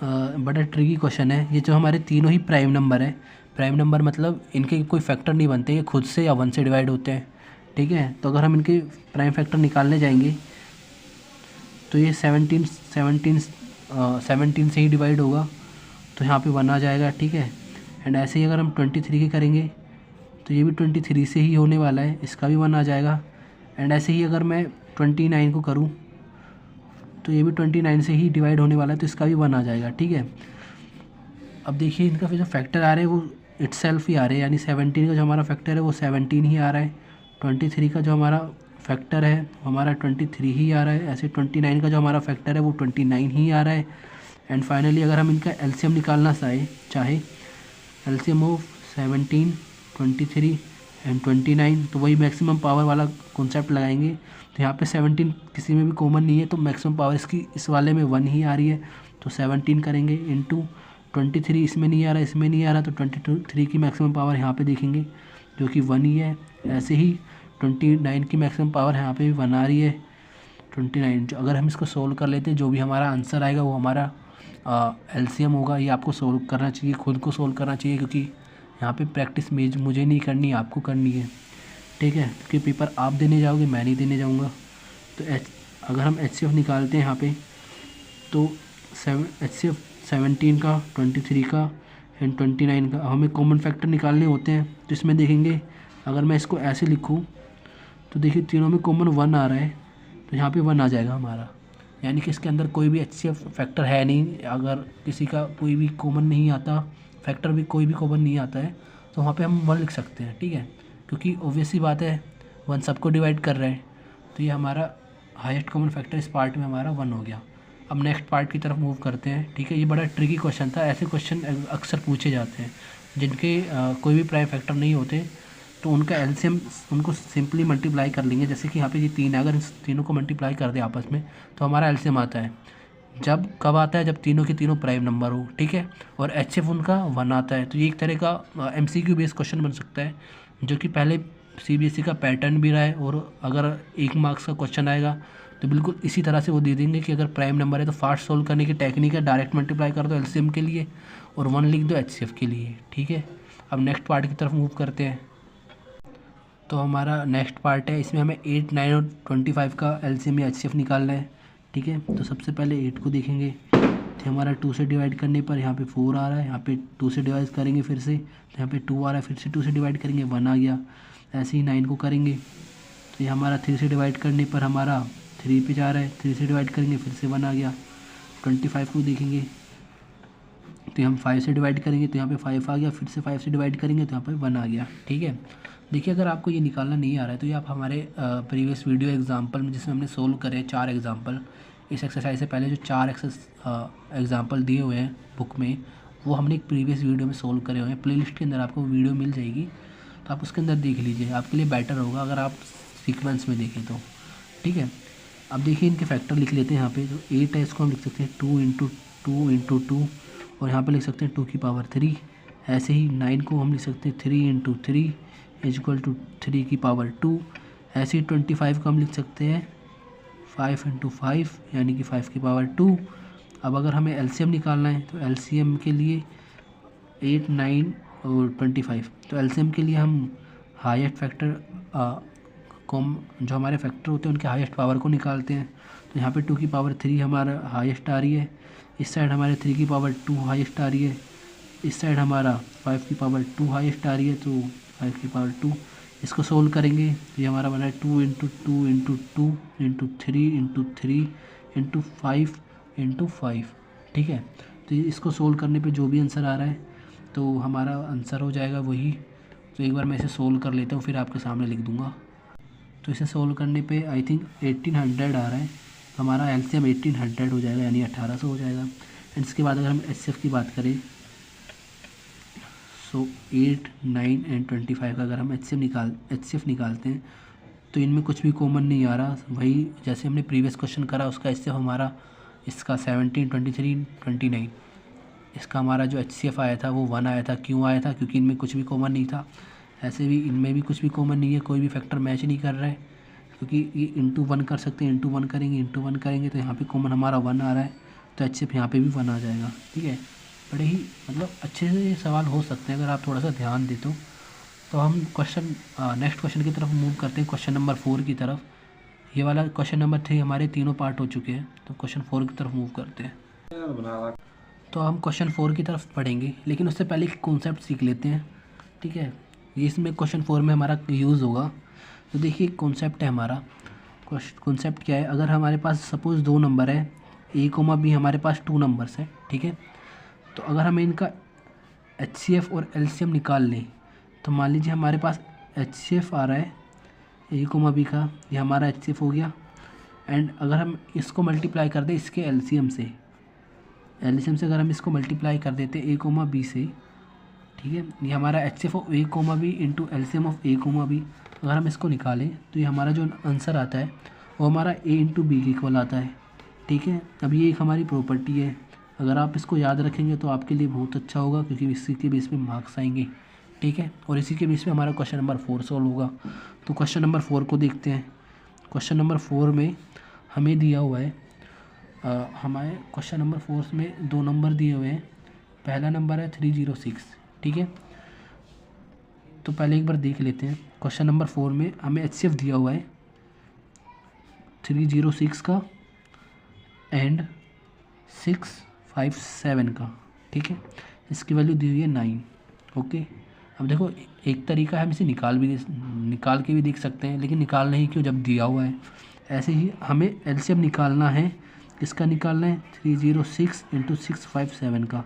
बड़ा ट्रिकी क्वेश्चन है ये। जो हमारे तीनों ही प्राइम नंबर है, प्राइम नंबर मतलब इनके कोई फैक्टर नहीं बनते, ये खुद से या 1 से डिवाइड होते हैं, ठीक है। तो अगर हम इनके प्राइम फैक्टर निकालने जाएंगे तो ये 17 से ही डिवाइड होगा, तो यहाँ पे 1 आ जाएगा, ठीक है। एंड ऐसे ही अगर हम 23 की करेंगे तो ये भी 23 से ही होने वाला है, इसका भी 1 आ जाएगा। एंड ऐसे ही अगर मैं 29 को करूँ तो ये भी 29 से ही डिवाइड होने वाला है, तो इसका भी 1 आ जाएगा, ठीक है। अब देखिए इनका फिर जो फैक्टर आ रहे हैं वो इटसेल्फ ही आ रहे हैं, यानी 17 का जो हमारा फैक्टर है वो 17 ही आ रहा है, 23 का जो हमारा फैक्टर है हमारा 23 ही आ रहा है, ऐसे 29 का जो हमारा फैक्टर है वो 29 ही आ रहा है। एंड फाइनली अगर हम इनका एलसीएम निकालना चाहे एलसीएम ऑफ 17, 23 एंड 29, तो वही मैक्सिमम पावर वाला कॉन्सेप्ट लगाएंगे। तो यहाँ पे 17 किसी में भी कॉमन नहीं है, तो मैक्सिमम पावर इसकी इस वाले में 1 ही आ रही है, तो 17 करेंगे इंटू 23, इसमें नहीं आ रहा, इसमें नहीं आ रहा, तो 23 की मैक्सिमम पावर यहाँ पे देखेंगे जो कि 1 ही है। ऐसे ही 29 की मैक्सिमम पावर यहाँ पे भी 1 आ रही है, 29। जो अगर हम इसको सोल्व कर लेते हैं जो भी हमारा आंसर आएगा वो हमारा एलसीएम होगा। ये आपको सोल्व करना चाहिए, खुद को सोल्व करना चाहिए, क्योंकि यहाँ पे प्रैक्टिस मुझे नहीं करनी, आपको करनी है, ठीक है। क्योंकि पेपर आप देने जाओगे, मैं नहीं देने जाऊँगा। तो अगर हम HCF निकालते हैं यहाँ पे तो HCF 17 का, 23 का एंड 29 का हमें कॉमन फैक्टर निकालने होते हैं। तो इसमें देखेंगे अगर मैं इसको ऐसे लिखूँ तो देखिए तीनों में कॉमन 1 आ रहा है, तो यहाँ पे 1 आ जाएगा हमारा, यानी कि इसके अंदर कोई भी HCF फैक्टर है नहीं। अगर किसी का कोई भी कॉमन नहीं आता, फैक्टर भी कोई भी कॉमन नहीं आता है, तो वहाँ पे हम 1 लिख सकते हैं, ठीक है, क्योंकि ऑब्वियस ही बात है 1 सबको डिवाइड कर रहे हैं। तो ये हमारा हाईएस्ट कॉमन फैक्टर इस पार्ट में हमारा 1 हो गया। अब नेक्स्ट पार्ट की तरफ मूव करते हैं, ठीक है। ये बड़ा ट्रिकी क्वेश्चन था, ऐसे क्वेश्चन अक्सर पूछे जाते हैं जिनके कोई भी प्राइम फैक्टर नहीं होते, तो उनका एलसीएम उनको सिंपली मल्टीप्लाई कर लेंगे। जैसे कि यहाँ पे ये 3 है, अगर इस तीनों को मल्टीप्लाई कर दे आपस में तो हमारा एलसीएम आता है। जब कब आता है? जब तीनों के तीनों प्राइम नंबर हो, ठीक है, और HCF उनका 1 आता है। तो ये एक तरह का MCQ बेस्ड क्वेश्चन बन सकता है, जो कि पहले CBSE का पैटर्न भी रहा है। और अगर 1 मार्क्स का क्वेश्चन आएगा तो बिल्कुल इसी तरह से वो दे देंगे कि अगर प्राइम नंबर है तो फास्ट सोल्व करने की टेक्निक है, डायरेक्ट मल्टीप्लाई कर दो एलसीएम के लिए और 1 लिख दो HCF के लिए, ठीक है। अब नेक्स्ट पार्ट की तरफ मूव करते हैं। तो हमारा नेक्स्ट पार्ट है, इसमें हमें 8, 9 और 25 का एलसीएम या HCF निकालना है, ठीक है। तो सबसे पहले 8 को देखेंगे, तो हमारा 2 से डिवाइड करने पर यहाँ पे 4 आ रहा है, यहाँ पे 2 से डिवाइड करेंगे फिर से तो यहाँ पे 2 आ रहा है, फिर से 2 से डिवाइड करेंगे 1 आ गया। ऐसे ही 9 को करेंगे तो ये हमारा 3 से डिवाइड करने पर हमारा 3 पे जा रहा है, 3 से डिवाइड करेंगे फिर से 1 आ गया। 25 को देखेंगे तो हम 5 से डिवाइड करेंगे तो यहाँ पे 5 आ गया, फिर से 5 से डिवाइड करेंगे तो यहाँ पे 1 आ गया, ठीक है। देखिए अगर आपको ये निकालना नहीं आ रहा है तो ये आप हमारे प्रीवियस वीडियो एग्जांपल में, जिसमें हमने सोल्व करे 4 एग्जांपल, इस एक्सरसाइज से पहले जो 4 एग्जांपल दिए हुए हैं बुक में, वो हमने एक प्रीवियस वीडियो में सोल्व करे हुए हैं। प्लेलिस्ट के अंदर आपको वीडियो मिल जाएगी, तो आप उसके अंदर देख लीजिए, आपके लिए बेटर होगा अगर आप सीक्वेंस में देखें तो, ठीक है। अब देखिए इनके फैक्टर लिख लेते हैं यहाँ पे। तो 8 है, इसको हम लिख सकते हैं 2 इंटू 2 इंटू 2, और यहाँ पर लिख सकते हैं 2 की पावर 3। ऐसे ही 9 को हम लिख सकते हैं 3 इंटू 3 इजक्वल टू 3 की पावर 2। ऐसे ही 25 को हम लिख सकते हैं 5 इंटू 5 यानी कि 5 की पावर 2। अब अगर हमें एलसीएम निकालना है तो एलसीएम के लिए 8, 9 और 25, तो एलसीएम के लिए हम हाईएस्ट फैक्टर जो हमारे फैक्टर होते हैं उनके हाईएस्ट पावर को निकालते हैं। तो यहाँ पे 2 की पावर 3 हमारा हाईएस्ट आ रही है, इस साइड हमारे 3 की पावर 2 हाईएस्ट आ रही है, इस साइड हमारा 5 की पावर 2 हाईएस्ट आ रही है, तो 5 की पावर 2। इसको सोल्व करेंगे तो ये हमारा बना है 2 into 2 into 2 into 3 into 3 into 5 into 5, ठीक है। तो इसको सोल्व करने पे जो भी आंसर आ रहा है तो हमारा आंसर हो जाएगा वही। तो एक बार मैं इसे सोल्व कर लेता हूँ, फिर आपके सामने लिख दूँगा। तो इसे सोल्व करने पे आई थिंक 1800 आ रहा है, हमारा एलसीएम 1800 हो जाएगा, यानी 1800 हो जाएगा। एंड इसके बाद अगर हम HCF की बात करें, सो 8, 9 एंड 25 का अगर हम HCF निकालते हैं तो इनमें कुछ भी कॉमन नहीं आ रहा। वही जैसे हमने प्रीवियस क्वेश्चन करा उसका HCF हमारा, इसका 17, 23, 29, इसका हमारा जो HCF आया था वो 1 आया था। क्यों आया था? क्योंकि इनमें कुछ भी कॉमन नहीं था। ऐसे भी इनमें भी कुछ भी कॉमन नहीं है, कोई भी फैक्टर मैच नहीं कर रहा है, क्योंकि ये इंटू 1 कर सकते हैं, इंटू 1 करेंगे तो यहाँ पे कॉमन हमारा 1 आ रहा है, तो HCF यहाँ पे भी 1 आ जाएगा, ठीक है। बड़े ही मतलब अच्छे से ये सवाल हो सकते हैं अगर आप थोड़ा सा ध्यान दे तो हम नेक्स्ट क्वेश्चन की तरफ मूव करते हैं, क्वेश्चन नंबर 4 की तरफ। ये वाला क्वेश्चन नंबर 3 हमारे तीनों पार्ट हो चुके हैं, तो क्वेश्चन 4 की तरफ मूव करते हैं। तो हम क्वेश्चन 4 की तरफ पढ़ेंगे, लेकिन उससे पहले एक कॉन्सेप्ट सीख लेते हैं, ठीक है। ये इसमें क्वेश्चन 4 में हमारा यूज़ होगा। तो देखिए कॉन्सेप्ट है हमारा, कॉन्सेप्ट क्या है, अगर हमारे पास सपोज़ 2 नंबर है, A, B हमारे पास 2 नंबर्स है, ठीक है। तो अगर हमें इनका HCF और LCM निकाल लें, तो मान लीजिए हमारे पास HCF आ रहा है A, B का, ये हमारा HCF हो गया। एंड अगर हम इसको मल्टीप्लाई कर दें इसके LCM से अगर हम इसको मल्टीप्लाई कर देते A, B से, ठीक है, ये हमारा HCF of A, B into LCM of A, B। अगर हम इसको निकालें तो ये हमारा जो आंसर आता है वो हमारा A इंटू B के इक्वल आता है, ठीक है। अब ये एक हमारी प्रॉपर्टी है, अगर आप इसको याद रखेंगे तो आपके लिए बहुत अच्छा होगा, क्योंकि इसी के बेस पे मार्क्स आएंगे, ठीक है। और इसी के बेस पे हमारा क्वेश्चन नंबर 4 सॉल्व होगा। तो क्वेश्चन नंबर 4 को देखते हैं। क्वेश्चन नंबर 4 में हमें दिया हुआ है, हमारे क्वेश्चन नंबर 4 में 2 नंबर दिए हुए हैं। पहला नंबर है 306, ठीक है। तो पहले एक बार देख लेते हैं। क्वेश्चन नंबर 4 में हमें HCF दिया हुआ है 306 का एंड 657 का, ठीक है। इसकी वैल्यू दी हुई है 9, ओके। अब देखो एक तरीका है, हम इसे निकाल के भी देख सकते हैं, लेकिन निकालना ही क्यों जब दिया हुआ है। ऐसे ही हमें एलसीएम निकालना है, किसका निकालना है, 306 × 657 का,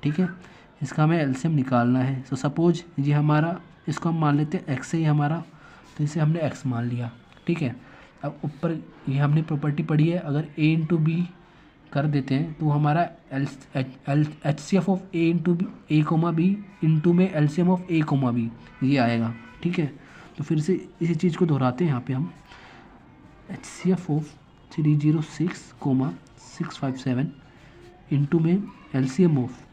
ठीक है। इसका हमें एलसीएम निकालना है। सो सपोज ये हमारा, इसको हम मान लेते हैं एक्स है ये हमारा, तो इसे हमने एक्स मान लिया, ठीक है। अब ऊपर ये हमने प्रॉपर्टी पढ़ी है, अगर ए इंटू बी कर देते हैं तो हमारा H C F of A into B, A comma B into में LCM of A comma B ये आएगा, ठीक है। तो फिर से इसी चीज़ को दोहराते हैं यहाँ पे हम, H C F of 306,657 into में एलसीएम ऑफ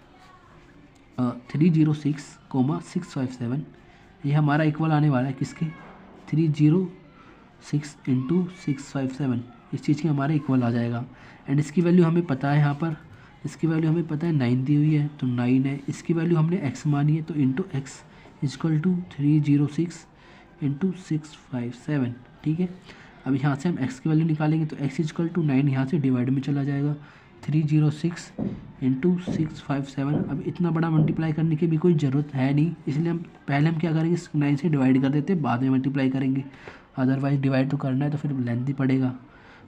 306,657, ये हमारा इक्वल आने वाला है किसके, 306 × 657, इस चीज़ के हमारे इक्वल आ जाएगा। एंड इसकी वैल्यू हमें पता है, यहाँ पर इसकी वैल्यू हमें पता है 9 दी हुई है, तो 9 है। इसकी वैल्यू हमने x मानी है, तो इंटू एक्स इक्वल टू 306 × 657, ठीक है। अब यहाँ से हम x की वैल्यू निकालेंगे तो x इक्वल टू 9 यहाँ से डिवाइड में चला जाएगा, 306 × 657। अब इतना बड़ा मल्टीप्लाई करने की भी कोई ज़रूरत है नहीं, इसलिए हम पहले क्या करेंगे, 9 से डिवाइड कर देते, बाद में मल्टीप्लाई करेंगे। अदरवाइज डिवाइड तो करना है तो फिर लेंथ ही पड़ेगा,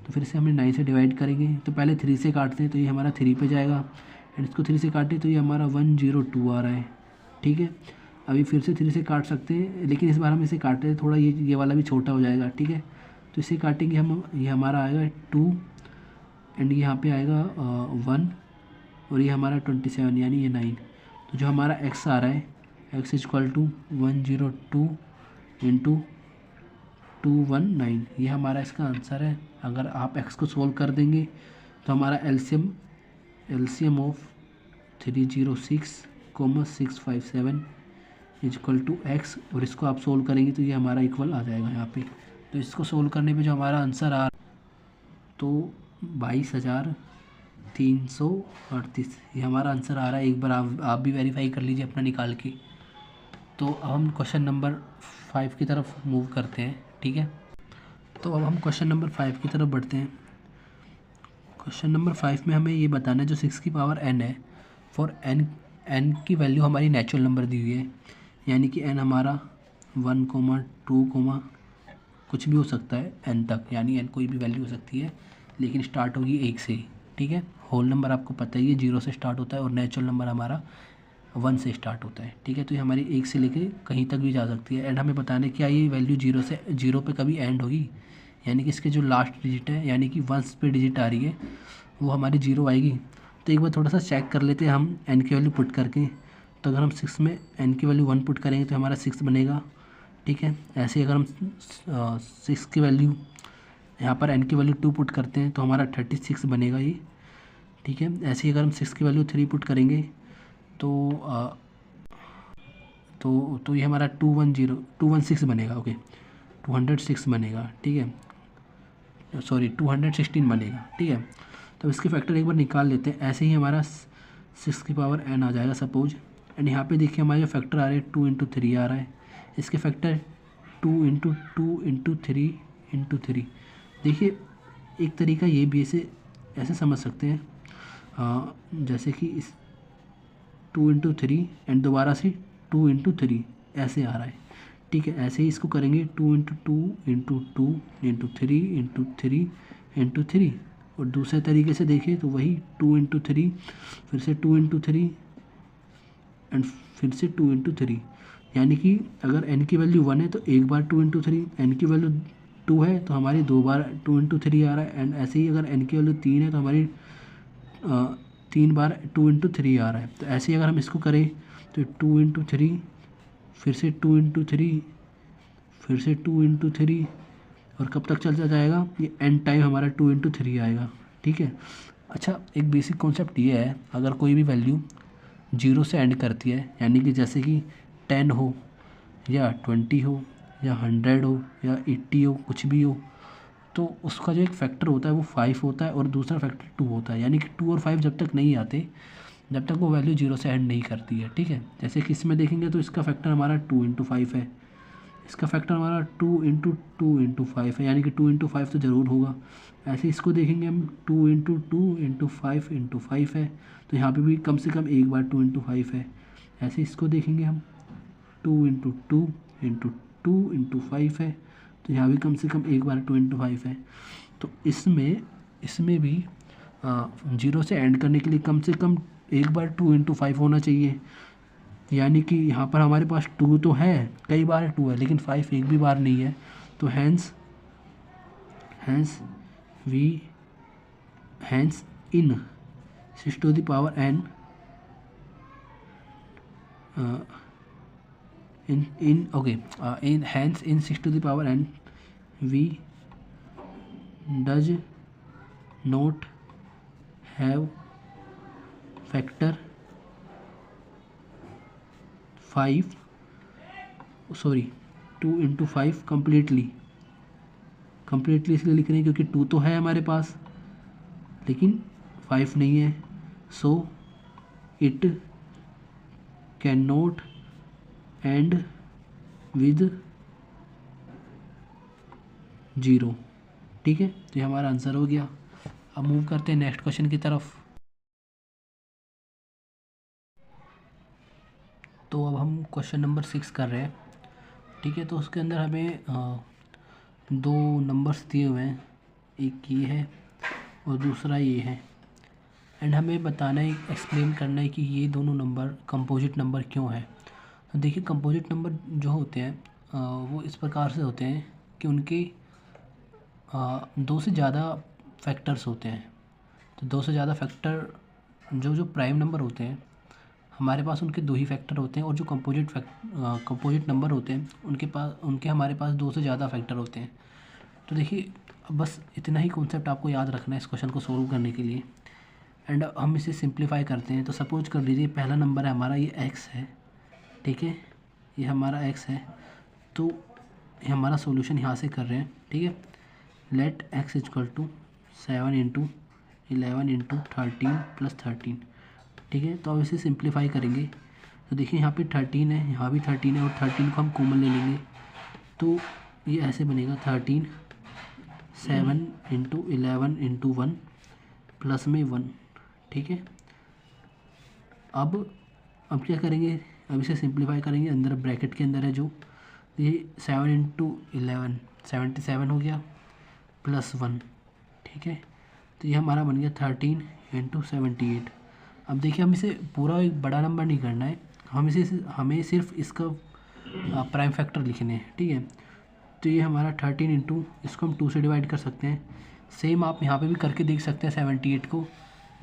तो फिर से हमने 9 से डिवाइड करेंगे। तो पहले 3 से काटते हैं तो ये हमारा 3 पे जाएगा, एंड इसको 3 से काटे तो ये हमारा 102 आ रहा है, ठीक है। अभी फिर से 3 से काट सकते हैं, लेकिन इस बार हम इसे काटते हैं थोड़ा, ये वाला भी छोटा हो जाएगा, ठीक है। तो इसे काटेंगे हम, ये हमारा आएगा 2 एंड यहाँ पे आएगा 1 और ये हमारा 27 यानी ये 9। तो जो हमारा x आ रहा है, x इक्वल टू 102 × 219, ये हमारा इसका आंसर है। अगर आप x को सोल्व कर देंगे तो हमारा LCM of 306,657 equal to x, और इसको आप सोल्व करेंगे तो ये हमारा इक्वल आ जाएगा यहाँ पे। तो इसको सोल्व करने पे जो हमारा आंसर आ, तो 22,338 ये हमारा आंसर आ रहा है। एक बार आप भी वेरीफाई कर लीजिए अपना निकाल के। तो अब हम क्वेश्चन नंबर 5 की तरफ मूव करते हैं, ठीक है। तो अब हम क्वेश्चन नंबर 5 की तरफ बढ़ते हैं। क्वेश्चन नंबर 5 में हमें ये बताना है, जो 6 की पावर n है, फॉर n की वैल्यू हमारी नेचुरल नंबर दी हुई है, यानी कि n हमारा 1, 2, कुछ भी हो सकता है n तक, यानी n कोई भी वैल्यू हो सकती है, लेकिन स्टार्ट होगी 1 से, ठीक है। होल नंबर आपको पता ही है 0 से स्टार्ट होता है, और नेचुरल नंबर हमारा 1 से स्टार्ट होता है, ठीक है। तो ये हमारी 1 से लेके कहीं तक भी जा सकती है। एंड हमें बताना है क्या ये वैल्यू 0 पे कभी एंड होगी, यानी कि इसके जो लास्ट डिजिट है, यानी कि 1 पे डिजिट आ रही है, वो हमारी 0 आएगी। तो एक बार थोड़ा सा चेक कर लेते हैं हम n की वैल्यू पुट करके। तो अगर हम 6 में n की वैल्यू 1 पुट करेंगे तो हमारा 6 बनेगा, ठीक है। ऐसे ही अगर हम 6 की वैल्यू, यहाँ पर n की वैल्यू 2 पुट करते हैं तो हमारा 36 बनेगा ये, ठीक है। ऐसे ही अगर हम 6 की वैल्यू 3 पुट करेंगे तो ये हमारा 216 बनेगा, ओके, 206 बनेगा, ठीक है, सॉरी 216 बनेगा, ठीक है। तो इसके फैक्टर एक बार निकाल लेते हैं। ऐसे ही हमारा 6 की पावर n आ जाएगा सपोज, एंड यहाँ पे देखिए हमारे जो फैक्टर आ रहे हैं 2 × 3 आ रहा है, इसके फैक्टर 2 × 2 × 3 × 3। देखिए एक तरीका ये भी ऐसे समझ सकते हैं, जैसे कि इस 2 × 3 एंड दोबारा से 2 × 3 ऐसे आ रहा है, ठीक है। ऐसे ही इसको करेंगे 2 × 2 × 2 × 3 × 3 × 3, और दूसरे तरीके से देखिए तो वही 2 × 3, फिर से 2 × 3 एंड फिर से 2 × 3, यानी कि अगर n की वैल्यू 1 है तो एक बार 2 × 3, n की वैल्यू 2 है तो हमारी 2 बार 2 × 3 आ रहा है, एंड ऐसे ही अगर n की वैल्यू 3 है तो हमारी 3 बार 2 × 3 आ रहा है। तो ऐसे ही अगर हम इसको करें तो 2 × 3, फिर से 2 × 3, फिर से 2 × 3, और कब तक चलता जाएगा, ये एंड टाइम हमारा 2 × 3 आएगा, ठीक है। अच्छा एक बेसिक कॉन्सेप्ट ये है, अगर कोई भी वैल्यू 0 से एंड करती है, यानी कि जैसे कि 10 हो या 20 हो या 100 हो या 80 हो, कुछ भी हो, तो उसका जो एक फैक्टर होता है वो 5 होता है और दूसरा फैक्टर 2 होता है, यानी कि 2 और 5 जब तक नहीं आते, जब तक वो वैल्यू 0 से एंड नहीं करती है, ठीक है। जैसे कि इसमें देखेंगे तो इसका फैक्टर हमारा 2 × 5 है, इसका फैक्टर हमारा 2 × 2 × 5 है, यानी कि 2 × 5 तो ज़रूर होगा। ऐसे इसको देखेंगे हम 2 × 2 × 5 है, तो यहाँ पे भी कम से कम एक बार 2 × 5 है। ऐसे इसको देखेंगे हम 2 × 2 × 2 × 5 है, तो यहाँ भी कम से कम एक बार 2 × 5 है। तो इसमें भी 0 से एंड करने के लिए कम से कम एक बार 2 × 5 होना चाहिए, यानी कि यहाँ पर हमारे पास 2 तो है, कई बार 2 है, लेकिन 5 एक भी बार नहीं है। तो hence in 6n in 6n we does not have factor 2 × 5 completely इसलिए लिख रहे हैं क्योंकि 2 तो है हमारे पास लेकिन 5 नहीं है। So it can not and with 0। ठीक है, तो ये हमारा आंसर हो गया। अब मूव करते हैं नेक्स्ट क्वेश्चन की तरफ। तो अब हम क्वेश्चन नंबर 6 कर रहे हैं। ठीक है, तो उसके अंदर हमें 2 नंबर्स दिए हुए हैं, एक ये है और दूसरा ये है, एंड हमें बताना है, एक्सप्लेन करना है कि ये दोनों नंबर कंपोजिट नंबर क्यों है। तो देखिए, कंपोजिट नंबर जो होते हैं वो इस प्रकार से होते हैं कि उनके 2 से ज़्यादा फैक्टर्स होते हैं। तो 2 से ज़्यादा फैक्टर जो प्राइम नंबर होते हैं हमारे पास उनके 2 ही फैक्टर होते हैं, और जो कंपोजिट नंबर होते हैं उनके हमारे पास 2 से ज़्यादा फैक्टर होते हैं। तो देखिए, अब बस इतना ही कॉन्सेप्ट आपको याद रखना है इस क्वेश्चन को सोल्व करने के लिए। एंड हम इसे सिंप्लीफाई करते हैं। तो सपोज कर लीजिए पहला नंबर है हमारा, ये x है। ठीक है, ये हमारा x है, तो ये हमारा सॉल्यूशन यहाँ से कर रहे हैं। ठीक है, लेट x = 7 × 11 × 13 + 13। ठीक है, तो अब इसे सिंप्लीफाई करेंगे। तो देखिए, यहाँ पे 13 है, यहाँ भी 13 है, और 13 को हम कॉमन ले लेंगे, तो ये ऐसे बनेगा 13 7 × 11 × 1 प्लस में 1। ठीक है, अब क्या करेंगे, अब इसे सिंप्लीफाई करेंगे। अंदर ब्रैकेट के अंदर है जो ये 7 × 11 77 हो गया प्लस 1। ठीक है, तो ये हमारा बन गया 13 × 78। अब देखिए, हम इसे पूरा एक बड़ा नंबर नहीं करना है, हमें सिर्फ इसका प्राइम फैक्टर लिखने हैं। ठीक है, तो ये हमारा 13 × इसको हम 2 से डिवाइड कर सकते हैं। सेम आप यहाँ पे भी करके देख सकते हैं 78 को,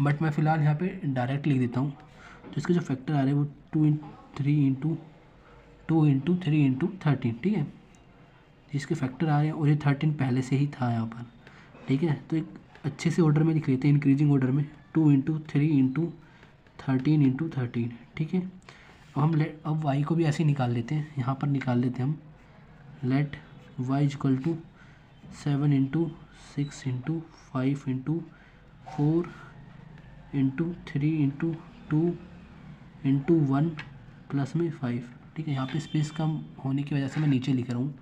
बट मैं फ़िलहाल यहाँ पे डायरेक्ट लिख देता हूँ। तो इसके जो फैक्टर आ रहे हैं वो 2 × 3 × 3 × 13। ठीक है, जिसके फैक्टर आ रहे हैं, और ये 13 पहले से ही था यहाँ पर। ठीक है, तो एक अच्छे से ऑर्डर में लिख लेते हैं, इंक्रीजिंग ऑर्डर में, 2 × 3 × 13 × 13। ठीक है, अब y को भी ऐसे ही निकाल लेते हैं, यहाँ पर निकाल लेते हैं हम। लेट y = 7 × 6 × 5 × 4 × 3 × 2 × 1 प्लस में 5। ठीक है, यहाँ पे स्पेस कम होने की वजह से मैं नीचे लिख रहा हूँ।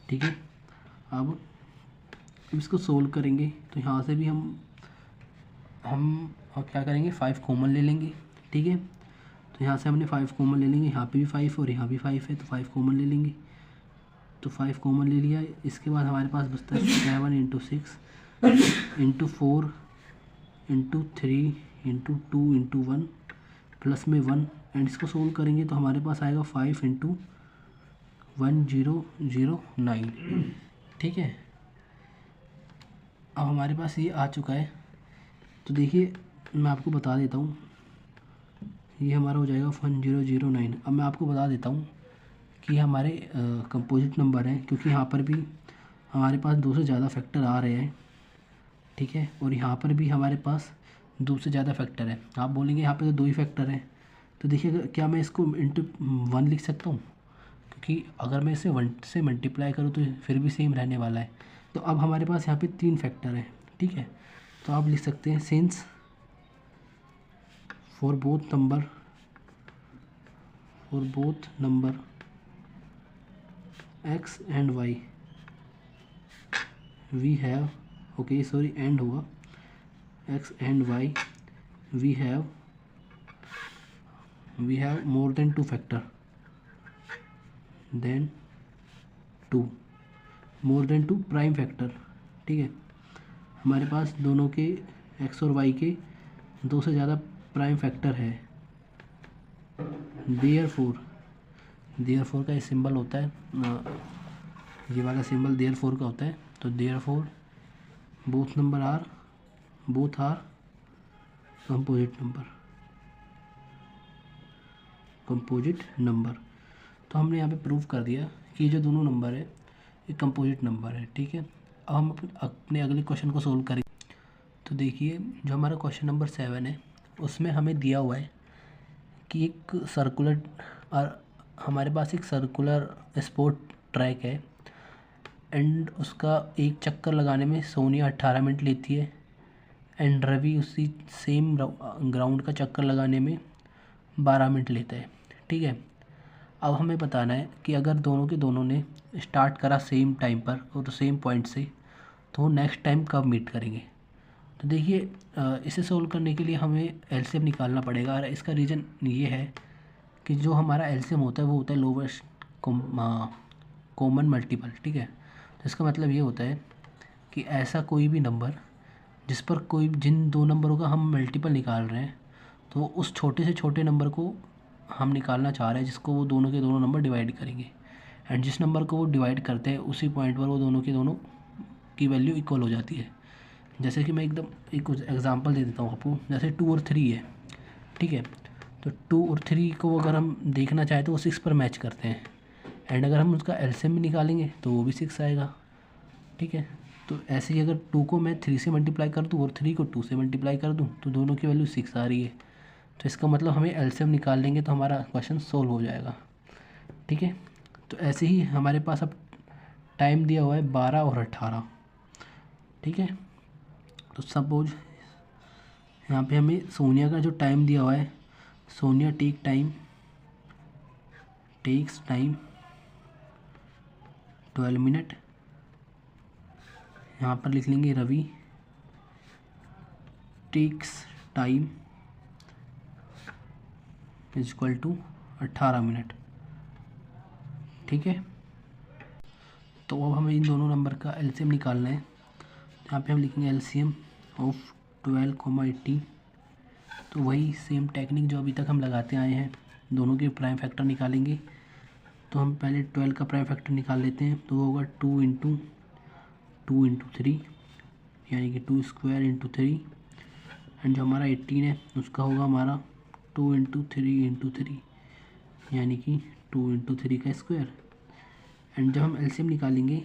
ठीक है, अब इसको सोल्व करेंगे, तो यहाँ से भी हम क्या करेंगे, 5 कॉमन ले लेंगे। ठीक है, तो यहाँ से हमने 5 कॉमन ले लेंगे, यहाँ पे भी 5 और यहाँ भी 5 है, तो 5 कॉमन ले लेंगे। तो 5 कॉमन ले लिया। इसके बाद हमारे पास बचता है 7 × 6 × 4 × 3 × 2 × 1 प्लस में 1, एंड इसको सोल्व करेंगे तो हमारे पास आएगा 5 × 1009। ठीक है, अब हमारे पास ये आ चुका है। तो देखिए, मैं आपको बता देता हूँ, ये हमारा हो जाएगा 1009। अब मैं आपको बता देता हूँ कि हमारे कंपोजिट नंबर हैं, क्योंकि यहाँ पर भी हमारे पास 2 से ज़्यादा फैक्टर आ रहे हैं। ठीक है, और यहाँ पर भी हमारे पास 2 से ज़्यादा फैक्टर है। आप बोलेंगे यहाँ पे तो 2 ही फैक्टर हैं, तो देखिए, क्या मैं इसको × 1 लिख सकता हूँ, क्योंकि अगर मैं इसे 1 से मल्टीप्लाई करूँ तो फिर भी सेम रहने वाला है। तो अब हमारे पास यहाँ पे 3 फैक्टर हैं। ठीक है, तो आप लिख सकते हैं since for both number X and Y we have, okay sorry and होगा, X and Y we have more than 2 factor, then 2 more than 2 prime factor. ठीक है, हमारे पास दोनों के एक्स और वाई के 2 से ज़्यादा प्राइम फैक्टर है। देयरफॉर का ये सिंबल होता है, ये वाला सिंबल देयरफॉर का होता है। तो therefore both are composite number. तो हमने यहाँ पे प्रूव कर दिया कि ये जो दोनों नंबर है ये कंपोजिट नंबर है। ठीक है, अब हम अपने अगले क्वेश्चन को सोल्व करेंगे। तो देखिए, जो हमारा क्वेश्चन नंबर 7 है उसमें हमें दिया हुआ है कि एक सर्कुलर, और हमारे पास एक सर्कुलर स्पोर्ट ट्रैक है एंड उसका एक चक्कर लगाने में सोनिया 18 मिनट लेती है एंड रवि उसी सेम ग्राउंड का चक्कर लगाने में 12 मिनट लेता है। ठीक है, अब हमें बताना है कि अगर दोनों के दोनों ने स्टार्ट करा सेम टाइम पर और सेम पॉइंट से, तो वो नेक्स्ट टाइम कब मीट करेंगे। तो देखिए, इसे सोल्व करने के लिए हमें एलसीएम निकालना पड़ेगा, और इसका रीज़न ये है कि जो हमारा एलसीएम होता है वो होता है लोवेस्ट कॉमन मल्टीपल। ठीक है, तो इसका मतलब ये होता है कि ऐसा कोई भी नंबर जिस पर जिन दो नंबरों का हम मल्टीपल निकाल रहे हैं, तो उस छोटे से छोटे नंबर को हम निकालना चाह रहे हैं जिसको वो दोनों के दोनों नंबर डिवाइड करेंगे, एंड जिस नंबर को वो डिवाइड करते हैं उसी पॉइंट पर वो दोनों के दोनों की वैल्यू इक्वल हो जाती है। जैसे कि मैं एकदम एक एग्जांपल दे देता हूँ आपको, जैसे 2 और 3 है। ठीक है, तो 2 और 3 को अगर हम देखना चाहें तो वो 6 पर मैच करते हैं, एंड अगर हम उसका एलसीएम भी निकालेंगे तो वो भी 6 आएगा। ठीक है, तो ऐसे ही अगर 2 को मैं 3 से मल्टीप्लाई कर दूँ और 3 को 2 से मल्टीप्लाई कर दूँ तो दोनों की वैल्यू 6 आ रही है। तो इसका मतलब हमें एलसीएम निकाल लेंगे तो हमारा क्वेश्चन सोल्व हो जाएगा। ठीक है, तो ऐसे ही हमारे पास अब टाइम दिया हुआ है 12 और 18। ठीक है, तो सपोज यहाँ पे हमें सोनिया का जो टाइम दिया हुआ है, सोनिया टेक्स टाइम 12 मिनट। यहाँ पर लिख लेंगे Ravi takes time is equal to 18 minute. ठीक है, तो अब हमें इन दोनों नंबर का एलसीएम निकालना है। यहाँ पे हम लिखेंगे एलसीएम ऑफ 12, 18। तो वही सेम टेक्निक जो अभी तक हम लगाते आए हैं, दोनों के प्राइम फैक्टर निकालेंगे। तो हम पहले 12 का प्राइम फैक्टर निकाल लेते हैं, तो वो होगा 2 इंटू 3, यानी कि 2 स्क्वायर इंटू 3, एंड जो हमारा 18 है उसका होगा हमारा 2 इंटू 3, यानी कि 2 इंटू 3 का स्क्वायर। एंड जब हम एलसीएम निकालेंगे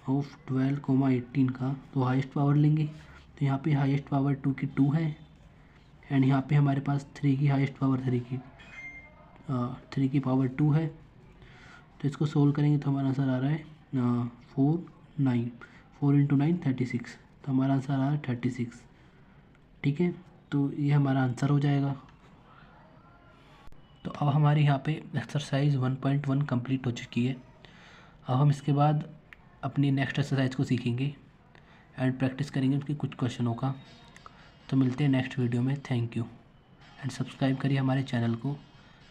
ऑफ 12, 18 का, तो हाईएस्ट पावर लेंगे। तो यहाँ पे हाईएस्ट पावर 2 की 2 है, एंड यहाँ पे हमारे पास 3 की हाईएस्ट पावर 3 की पावर 2 है। तो इसको सोल्व करेंगे तो हमारा आंसर आ रहा है 4 इंटू 9 36। तो हमारा आंसर आ रहा है 36। ठीक है, तो ये हमारा आंसर हो जाएगा। तो अब हमारे यहाँ पे एक्सरसाइज 1.1 कंप्लीट हो चुकी है। अब हम इसके बाद अपनी नेक्स्ट एक्सरसाइज को सीखेंगे एंड प्रैक्टिस करेंगे उनके कुछ क्वेश्चनों का। तो मिलते हैं नेक्स्ट वीडियो में। थैंक यू, एंड सब्सक्राइब करिए हमारे चैनल को।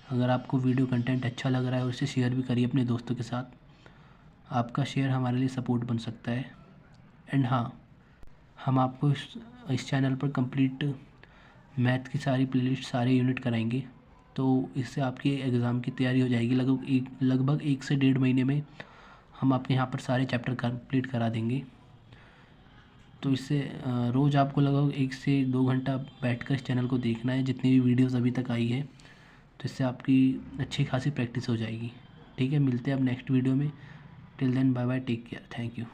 अगर आपको वीडियो कंटेंट अच्छा लग रहा है और इसे शेयर भी करिए अपने दोस्तों के साथ। आपका शेयर हमारे लिए सपोर्ट बन सकता है। एंड हाँ, हम आपको इस चैनल पर कंप्लीट मैथ की सारी प्लेलिस्ट, सारे यूनिट कराएंगे। तो इससे आपकी एग्ज़ाम की तैयारी हो जाएगी। लगभग 1 से 1.5 महीने में हम आपके यहाँ पर सारे चैप्टर कंप्लीट करा देंगे। तो इससे रोज़ आपको लगभग 1 से 2 घंटा बैठकर इस चैनल को देखना है, जितनी भी वीडियोस अभी तक आई है। तो इससे आपकी अच्छी खासी प्रैक्टिस हो जाएगी। ठीक है, मिलते हैं अब नेक्स्ट वीडियो में। Till then bye bye, take care, thank you.